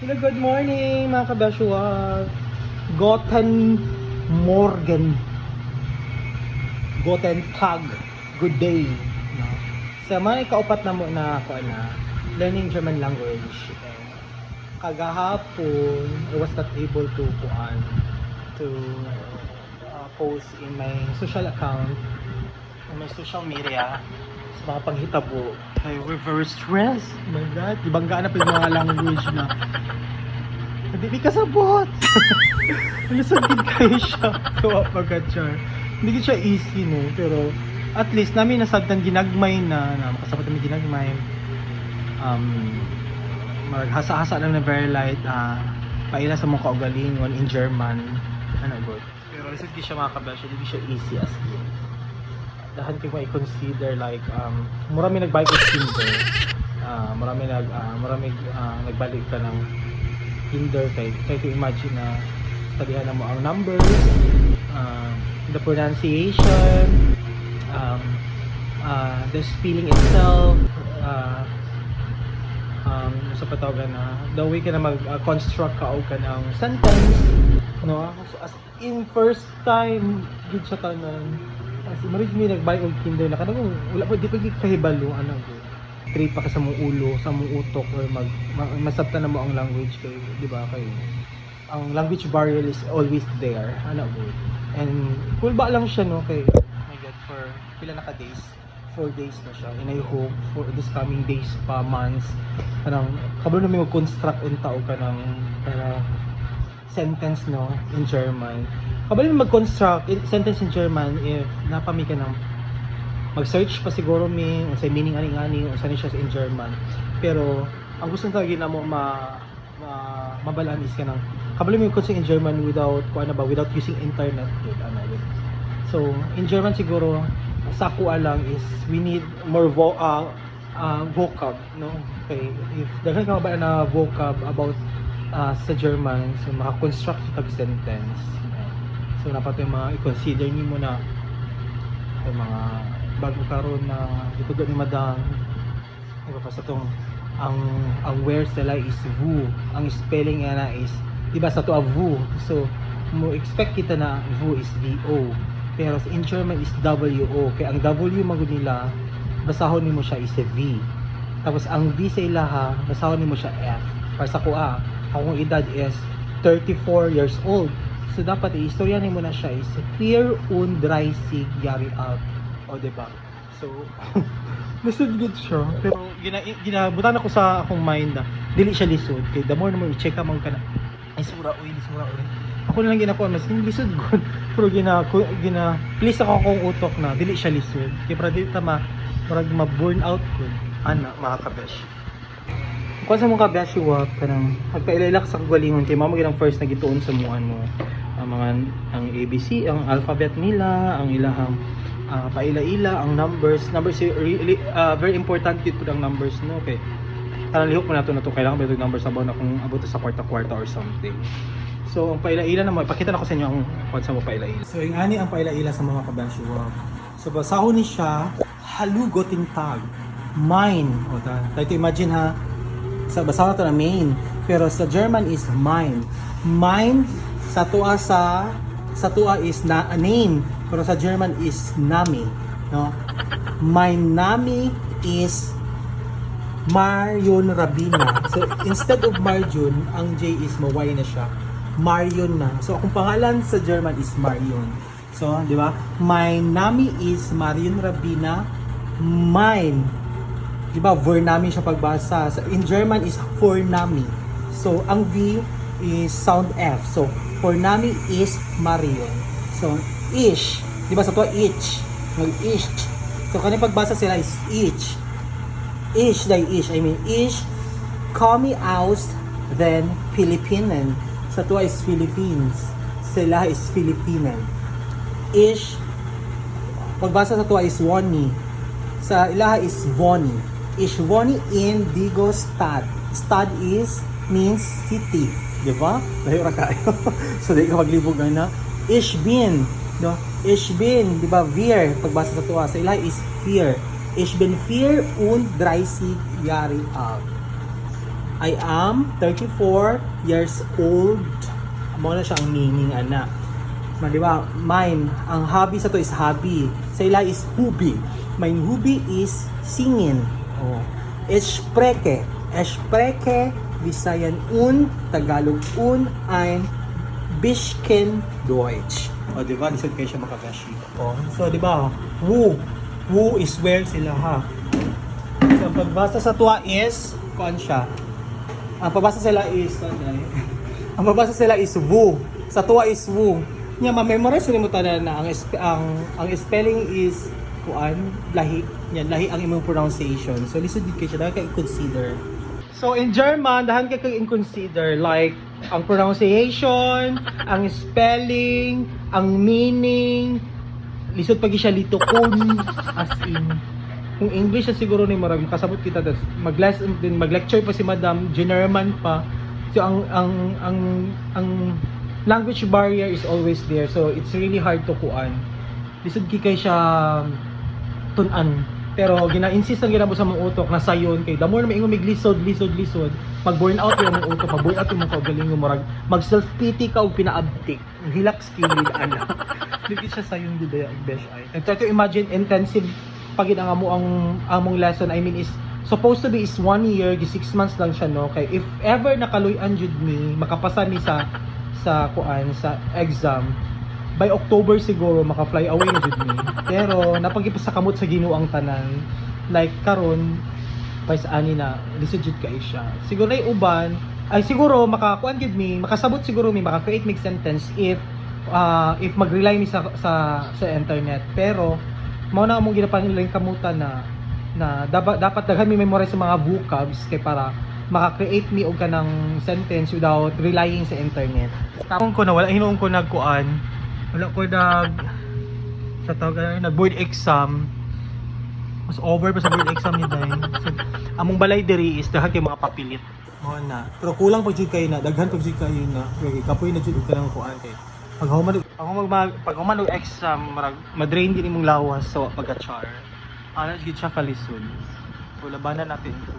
Hello, good morning mga kabashua. Guten Morgen. Guten Tag. Good day. No? Sa mga ikaupat na mo na ako na learning German language. Kagahapon, I was not able to post in my social account, in my social media, sa mga paghitabo. We're very stressed. Oh my God, ibanggaan na pa yung mga language na hindi kasabot. Nalasagid kayo siya. Kawa pagka-char. Hindi siya easy, no? Pero at least namin nasabtan ginagmay na makasabot namin ginagmay. Maghasa-hasa lang na very light. Paila sa mga kaugalingon in German. Ano good. Pero lisod di siya makakabasya. Hindi siya easy as in. Dahan kayo i-consider like marami nagbalik ko Tinder. Marami nagbalik ka ng Tinder kay try to imagine na studihan na mo ang numbers, the pronunciation, the spelling itself, sa patawagan na the way ka na mag-construct ka o ka ng sentence, no? As in first time gid sa tanan. As in may nagbalik og Tinder na kanang wala pa di pa kahibalo ano go. Trade pa ka sa mong ulo, sa mong utok or masabta na mo ang language kay, di ba, kay ang language barrier is always there, ano good. And cool ba lang siya, no, kay oh my God, for pila na ka days, 4 days na siya, and I hope for this coming days pa, months, kanang kabalo na may mag-construct in tao ka ng sentence, no, in German. Kabalo na mag-construct sentence in German if napami ka ng mag-search pa siguro kung sa meaning ani-ani o saan siya in German. Pero ang gusto nito ginamo mabalaan is kanang kabalo mo yung in German without without using internet so in German siguro sa kuha lang is we need more vocab, no? Okay, if daghan ka ba na vocab about sa German, so maka-construct tag sentence. So dapat yung mga i-consider niyo muna yung mga bago karon na itudo ni madam. Iba pa sa tong ang where sila is vu, ang spelling niya is diba sa to a vu, so mo expect kita na vu is vo, pero in German is wo, kaya ang w magud nila basahon nimo siya is v, tapos ang v sa ilaha basahon nimo siya f. Para sa kuha akong edad is 34 years old, so dapat istorya nimo na siya is 34 Jahre alt. O diba? So lisod good siya, pero ginabutan ako sa akong mind na dili siya lisod, kay the more na mo i-check ka ka na ay sura uy. Ako na lang ginako mas lisod good, pero please ako akong utok na dili siya lisod, kay para dili ta ma-burn out good ana mga kabesh. Kung sa mga kabesh wa kanang magpailalak sa kagalingon kay mamo ginang first na gituon sa muan mo ang ABC, ang alphabet nila, ang ilahang paila-ila, ang numbers really, very important dito ang numbers, no? Okay, lihok mo na to kailangan ba itong numbers about na kung abot sa kwarta-kwarta or something. So ang paila-ila naman, ipakita na ko sa inyo ang kung sa mo paila-ila. So yung ani ang paila-ila sa mga kabashua, so basahon ni siya Hallo Guten Tag, mine, o tayo imagine ha, sa basahon na to na main, pero sa German is mine sa tua is na a name, pero sa German is nami, no? My nami is Marion Rabina. So instead of Marjun, ang J is maway na siya, Marion na. So akong pangalan sa German is Marion. So di ba, my nami is Marion Rabina, mine, di ba, Vernami siya pagbasa. So in German is Vornami. So ang V is sound F. So Vornami is Marion. So ish, di ba sa to ich, mag-ish. So kanina pagbasa sila is ich. Ish, I mean ish, kami aus then Philippinen. Sa to is Philippines. Sila is Filipinen. Ish, pagbasa sa to is woni. Sa ilaha is voni. Ish voni in Digo stad. Stad is means city. Di ba? Layo ra kayo. So di ka maglibog na. Ich bin, no? Ich bin, di ba? Wir, pagbasa sa tuwa. Sa ilaha is fear. Ich bin 34 Jahre alt. I am 34 years old. Amo na siya ang meaning, ana. Di ba? Mine, ang hobby sa to is hobby. Sa ila is hobby. My hobby is singing. Oh. Ich spreche Visayan un, Tagalog un, ein bisschen Deutsch. O, di ba? Lisod kayo siya makabeshi. O, so, di ba? Woo is where sila, ha? So, ang pagbasa sa tuwa is, kuan siya. Ang pagbasa sila is, ang pagbasa sila is woo. Sa tuwa is woo. Nya ma-memorize mo tanan na ang spelling is kuan lahi. Yan lahi ang imong pronunciation. So lisod gid kay siya dapat i-consider. So in German dahan kay i-consider like ang pronunciation, ang spelling, ang meaning. Lisod pag siya litukon as in. Kung English na siguro ni marag makasabot kita das mag-lecture pa si Madam German pa. So ang language barrier is always there, so it's really hard to kuan. Lisod kay siya tun-an. Pero gina-insist ang ginabo sa mong utok na sayon kay the more na maingon mig lisod, mag-burn out yung mong utok, mag-burn out yung mong kaugaling mo murag mag-self-pity ka og pinaabtik. Hilak skilled ana. Dili siya sayon gid ay besh ay. And try to imagine intensive pagid ang among lesson, I mean is supposed to be is 1 year, 6 months lang siya no. Kay if ever nakaluy-an jud mi, makapasa mi sa exam by October siguro maka-fly away na jud mi. Pero napagipos sa kamot sa Ginoo ang tanan. Like karon pa sa ani na lisod jud kay siya. Siguro ay uban ay siguro makakuan jud mi, makasabot siguro mi, maka-create mig sentence if mag-rely mi sa internet. Pero mao na among ginapangilang kamutan na dapat daghan mi memorize sa mga vocabs kay para maka-create mi og kanang sentence without relying sa internet. Tapos ko na wala hinuon ko nagkuan. Wala ko sa tawag nag-board exam. Mas over pa sa board exam ni day. So, among balay diri is daghan kay mga papilit. Mo na. Pero kulang pa jud kayo na, daghan pa jud kayo na. Kay kapoy na jud og kanang kuan kay. Pag human og exam, madrain din imong lawas so pagka-char. Ana jud siya kalisod. So labanan natin ito.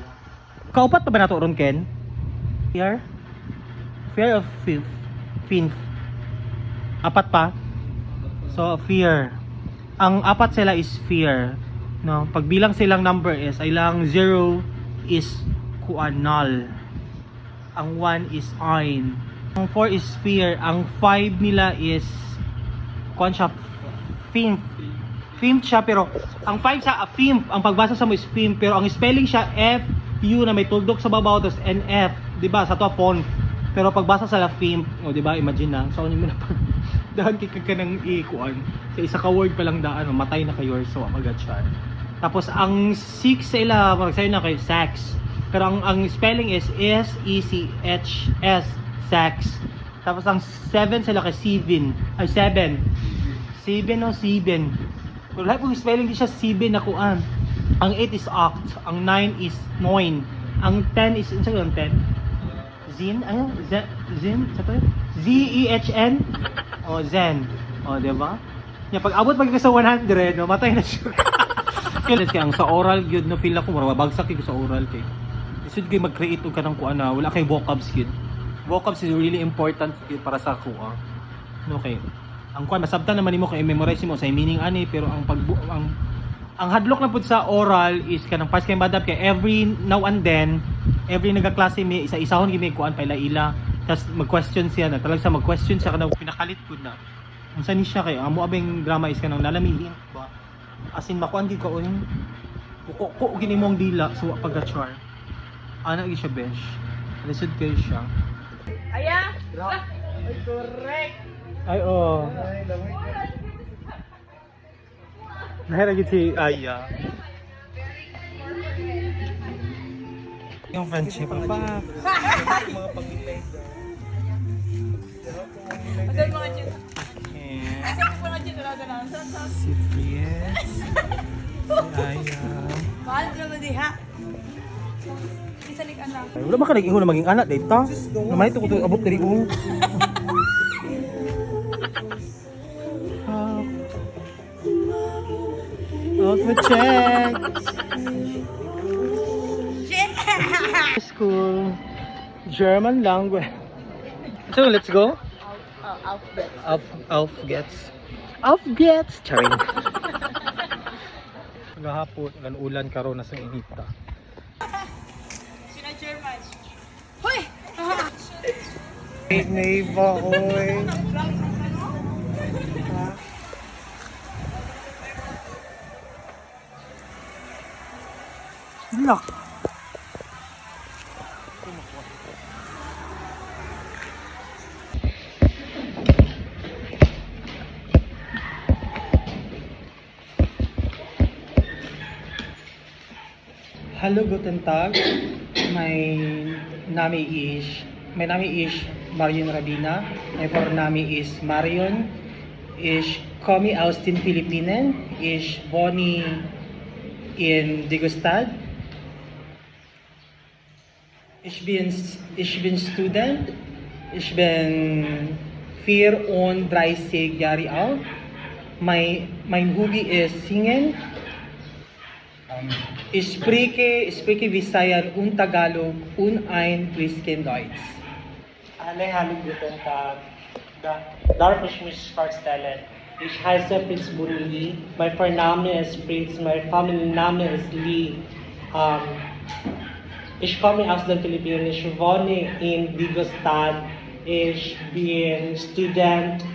Kaupat pa ba nato ron Ken? Fear of fifth. Apat pa. So fear. Ang apat sila is fear. No, pagbilang silang number is ay lang 0 is kuan null. Ang 1 is ein. Ang 4 is fear. Ang 5 nila is kuan siya fifth siya pero ang 5 sa fifth, ang pagbasa sa mo is fifth pero ang spelling siya F U na may tuldok sa babaw tapos NF, 'di ba? Sa to font. Pero pagbasa sa fifth, o 'di ba? Imagine na. So ano mo na pag dahan kay kanang ikuan. Sa isa ka word pa lang daan, matay na kayo so agad siya. Tapos ang 6 sa ila, parang sayo na kay sex. Pero ang spelling is S E C H S sex. Tapos ang 7 sila kay 7. Ay 7. 7 o 7. Pero lahat ng spelling di siya 7 na kuan. Ang 8 is act, ang 9 is noin, ang 10 is ano yung 10? Zin, ano? Zin, sa to? Z-E-H-N? O, Zen. O, diba? Yung pag abot pag sa 100, no, matay na siya. Kaya ang sa oral yun, no, feel ako, bagsak ko sa oral kay. Isud kayo mag-create ka ng kuan na, wala kay vocabs yun. Vocabs is really important para sa kuha. Okay. Ang kuan, masabtan naman mo kung i-memorize mo sa meaning ani, pero ang hadlok na pud sa oral is kanang pas kay madap kay every now and then every nagaklase mi isa-isahon gimi kuan pa ila tas mag-question siya na talaga sa mag-question siya kanang pinakalit pud na unsa ni siya kay amo abing drama is kanang nalamihin ba as in makuan gid ka uning ko gini mong dila so pagka-char ana gi siya bench lisod kay siya aya ay correct ay oh Nahira gid si Aya. Yung friendship pa. Mga pangilay. Ada mga dyan. Si Fries. Si Aya. Mahal ko naman diha. Isa ning anak. Wala ba ka nag-ingon na maging anak dito? Naman ito ko ito abot diri ko. Outfit check. School. German language. So, let's go. Alphabet. Aufgets. Charing. Gahapon, ang ulan karon na sa inita. Sina German. Hoy! Neighbor, oy. Look. Hallo, guten Tag. Mein Name ist Marion Rabina. Mein Vorname ist Marion. Ich komme aus den Philippinen. Ich wohne in Digostad. Ich bin Student. Ich bin 34 Jahre alt. Mein Hobby ist Singen. Ich spreche Visayan und Tagalog und ein bisschen Deutsch. Hallo, guten Tag. Darf ich mich vorstellen? Ich heiße Prinz Buruli. Mein Vorname ist Prinz, mein Familienname ist Lee. Ich komme aus den Philippinen. Ich wohne in Digostad. Ich bin Student.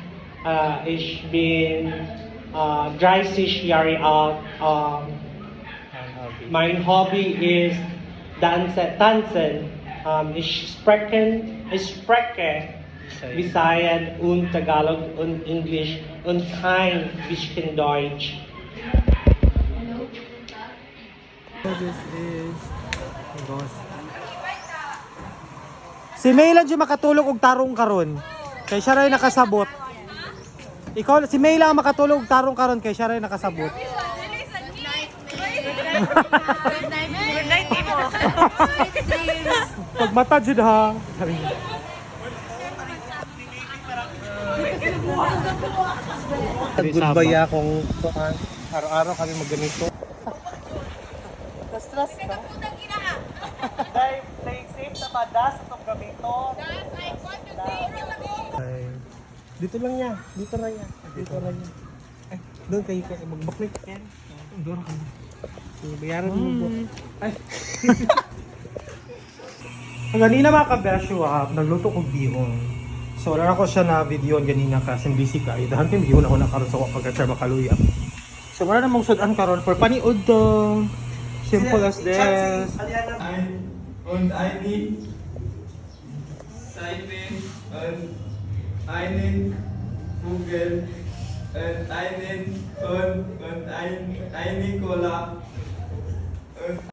Ich bin 30 Jahre alt. Mein Hobby ist Tanzen. Ich spreche Visayan und Tagalog und English und kein bisschen Deutsch. This is Si May lang dyan makatulog og tarong karon. Kay siya rin nakasabot. Ikaw, si May lang makatulog og tarong karon kay siya rin nakasabot. Good night, Timo. Pag mata dyan ha. Goodbye akong araw-araw kami magganito. Stress ka? Dahil safe na madas itong gamito. Dito lang niya. Dito lang niya. Ay, doon kayo magbaklik. Doon kami. Bayaran mo po. Ay. Ganina mga kabesyo nagluto ko bihon. So wala ko siya na video ganina kasi busy ka. Dahan kayo bihon ako na karon sa pagka-char makaluya. So wala namang sudan karon for paniod to. Simple as this. Und eine Seife und einen Vogel und einen Hund und eine Cola. Und